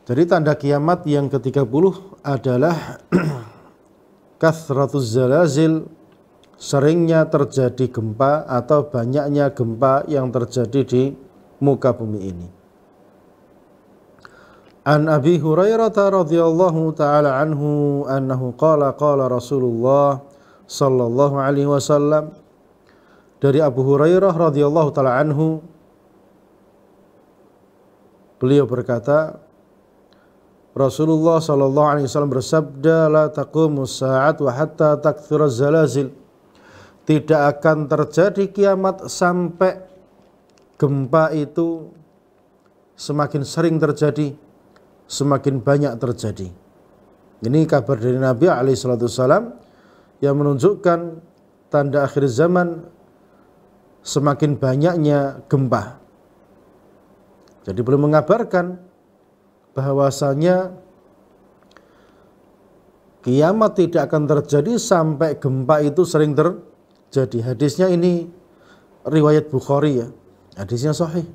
Jadi tanda kiamat yang ke-30 adalah kathratuz zalazil, seringnya terjadi gempa atau banyaknya gempa yang terjadi di muka bumi ini. An Abi Hurairah radhiyallahu taala anhu annahu qala Rasulullah sallallahu alaihi wasallam, dari Abu Hurairah radhiyallahu taala anhu, beliau berkata, Rasulullah sallallahu alaihi wasallam bersabda, la taqumus sa'at wa hatta takthura zalazil. Tidak akan terjadi kiamat sampai gempa itu semakin sering terjadi, semakin banyak terjadi. Ini kabar dari Nabi alaihi salatu wasallam yang menunjukkan tanda akhir zaman, semakin banyaknya gempa. Jadi beliau mengabarkan bahwasanya kiamat tidak akan terjadi sampai gempa itu sering terjadi. Hadisnya ini riwayat Bukhari ya, hadisnya sahih.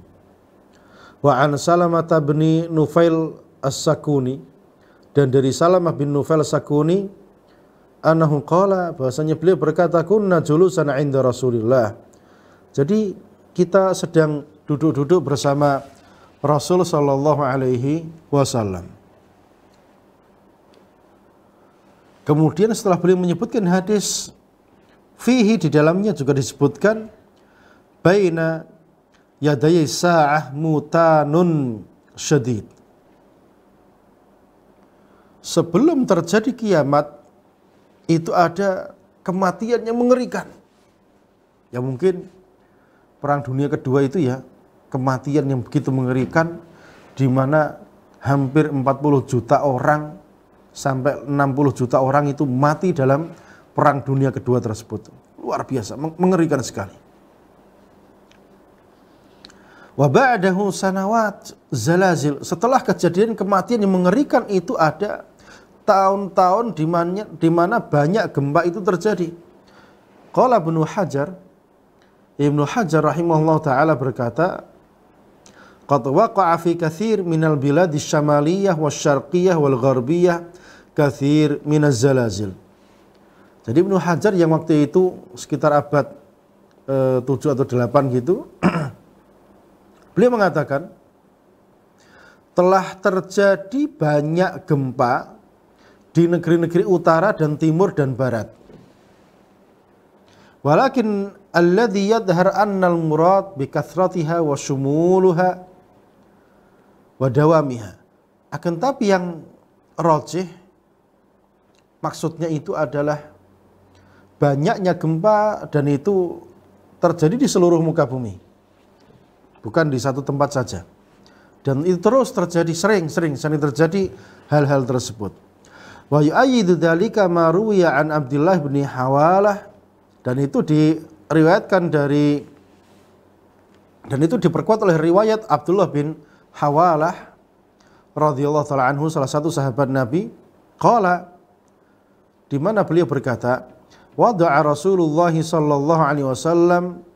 Wa an Salamah bin Nufail As-Sakuni, dan dari Salamah bin Nufail As-Sakuni, annahu qala, bahwasanya beliau berkata, kunna julusan 'inda Rasulillah. Jadi kita sedang duduk-duduk bersama Rasul sallallahu alaihi wasallam. Kemudian setelah beliau menyebutkan hadis, fihi, di dalamnya juga disebutkan, baina yaday sa'ah mutanun syadid. Sebelum terjadi kiamat itu ada kematian yang mengerikan. Ya mungkin perang dunia kedua itu ya, kematian yang begitu mengerikan, di mana hampir 40 juta orang sampai 60 juta orang itu mati dalam perang dunia kedua tersebut. Luar biasa, mengerikan sekali. Wa ba'dahu sanawat zalazil. Setelah kejadian kematian yang mengerikan itu ada tahun-tahun di mana banyak gempa itu terjadi. Qala Ibnu Hajar rahimahullah taala berkata, qad waqa'a fi katsir minal bilad asy-syamaliyah wasyarqiyah wal gharbiyah katsir minaz zalazil. Jadi Ibnu Hajar yang waktu itu sekitar abad 7 atau 8 gitu, beliau mengatakan telah terjadi banyak gempa di negeri-negeri utara dan timur dan barat. Walakin alladhi yadhhar annal murad bi kathratiha wa shumuluha wa dawamiha. Akan tapi yang rajih, maksudnya itu adalah banyaknya gempa dan itu terjadi di seluruh muka bumi, bukan di satu tempat saja. Dan itu terus terjadi, sering terjadi hal-hal tersebut. Wa yu'ayyidu dzalika ma ruwiya an Abdullah bin Hawalah, dan itu diriwayatkan dari, dan itu diperkuat oleh riwayat Abdullah bin Hawalah radhiyallahu ta'ala anhu, salah satu sahabat Nabi. Qala, di mana beliau berkata, wada'a Rasulullah sallallahu alaihi wasallam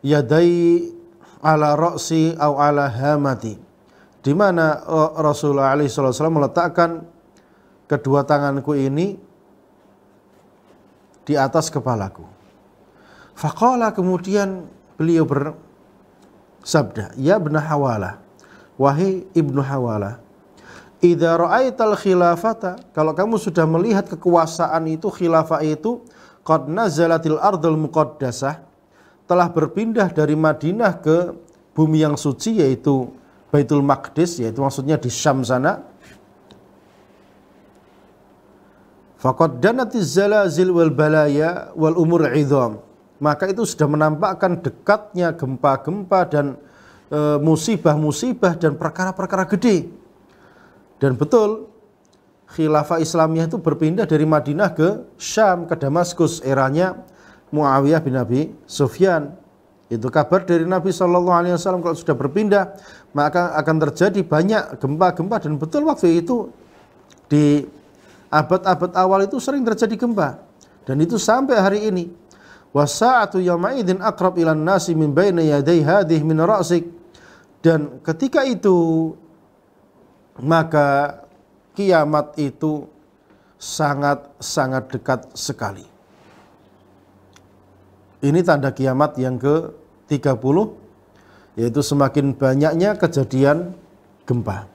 yadai ala ra'si au ala hamati, di mana Rasulullah alaihi wasallam meletakkan kedua tanganku ini di atas kepalaku. Faqala, kemudian beliau bersabda, ya ibn Hawalah, wahai ibnu Hawalah, idza ra'aital khilafata, kalau kamu sudah melihat kekuasaan itu, khilafah itu, qad nazalatil ardul muqaddasah, telah berpindah dari Madinah ke bumi yang suci, yaitu Baitul Maqdis, yaitu maksudnya di Syam sana. Faqad danatiz zalazil wal balaya wal umur idham, maka itu sudah menampakkan dekatnya gempa-gempa dan musibah-musibah dan perkara-perkara gede. Dan betul, khilafah Islamiyah itu berpindah dari Madinah ke Syam, ke Damaskus, eranya Muawiyah bin Abi Sufyan. Itu kabar dari Nabi SAW, kalau sudah berpindah maka akan terjadi banyak gempa-gempa. Dan betul waktu itu di abad-abad awal itu sering terjadi gempa, dan itu sampai hari ini. Wasa'atu yawma'idin aqrab ilan nasi min baina yaday hadih min ra'sik, dan ketika itu maka kiamat itu sangat-sangat dekat sekali. Ini tanda kiamat yang ke-30, yaitu semakin banyaknya kejadian gempa.